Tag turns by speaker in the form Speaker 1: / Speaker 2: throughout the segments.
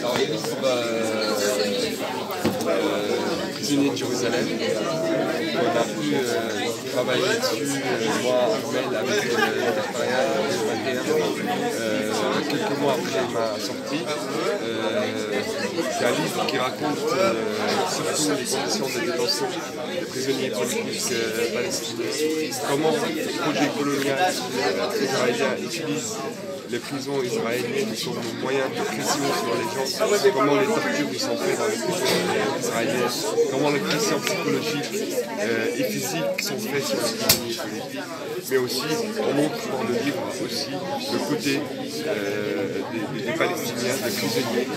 Speaker 1: Alors, le livre prisonnier de Jérusalem, on a pu travailler dessus, moi, Armel, avec l'Interpariat 2021, quelques mois après ma sortie. C'est un livre qui raconte surtout les conditions de détention des prisonniers politiques palestiniens, comment le projet colonial israélien utilise les prisons israéliennes comme moyen de pression sur les gens, comment les tortures sont faites dans les prisons israéliennes, comment les pressions psychologiques et physiques sont faites sur les prisonniers politiques, mais aussi on montre dans le livre aussi le côté des Palestiniens, des prisonniers,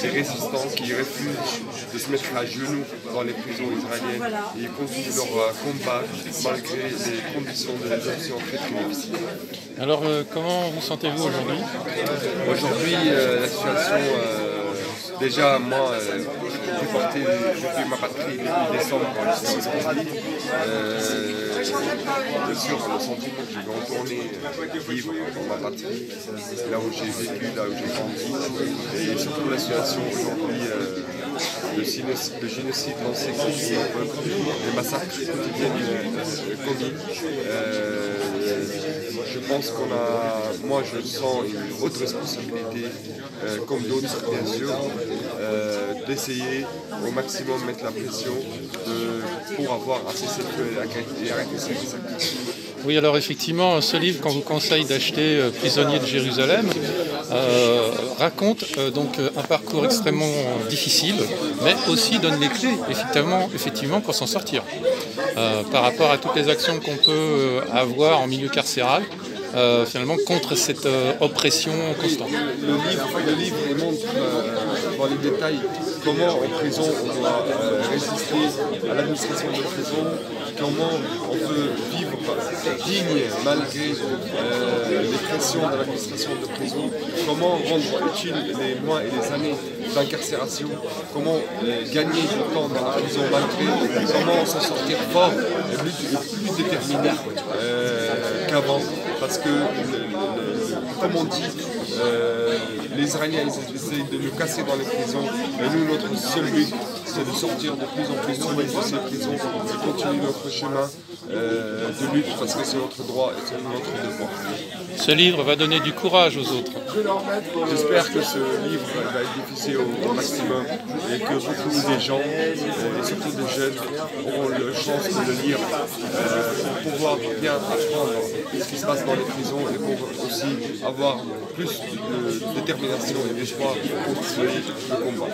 Speaker 1: des résistants qui refusent de se mettre à genoux dans les prisons israéliennes et ils continuent leur combat malgré les conditions de détention très très difficiles.
Speaker 2: Alors comment vous sentez-vous aujourd'hui?
Speaker 1: Aujourd'hui, la situation, déjà moi, j'ai porté depuis ma patrie depuis décembre quand je suis aujourd'hui. Bien sûr, le sentiment que je vais retourner vivre dans ma patrie, là où j'ai vécu, là où j'ai grandi, et surtout la situation aujourd'hui, le génocide lancé contre mon peuple, les massacres quotidiens commis. Je pense moi je sens une haute responsabilité, comme d'autres bien sûr, d'essayer au maximum de mettre la pression pour avoir un cessez-le-feu et arrêter ces massacres.
Speaker 2: Oui, alors effectivement, ce livre qu'on vous conseille d'acheter, Prisonnier de Jérusalem, raconte donc un parcours extrêmement difficile, mais aussi donne les clés, effectivement pour s'en sortir. Par rapport à toutes les actions qu'on peut avoir en milieu carcéral, finalement contre cette oppression constante.
Speaker 1: Le livre montre dans les détails comment en prison on doit résister à l'administration de prison, comment on peut vivre digne malgré les pressions de l'administration de prison, comment rendre utile les mois et les années d'incarcération, comment gagner du temps dans la prison malgré, comment s'en sortir fort et plus déterminé qu'avant. Parce que, comme on dit, les Israéliens essaient de nous casser dans les prisons, mais nous, notre seul but, c'est de sortir de plus en plus souvent de ces prisons et continuer notre chemin de lutte, parce que c'est notre droit et c'est notre devoir.
Speaker 2: Ce livre va donner du courage aux autres.
Speaker 1: J'espère que ce livre va être diffusé au maximum et que beaucoup de gens, et surtout des jeunes, auront la chance de le lire pour pouvoir bien apprendre ce qui se passe dans les prisons et pour aussi avoir plus de détermination et d'espoir pour continuer le combat.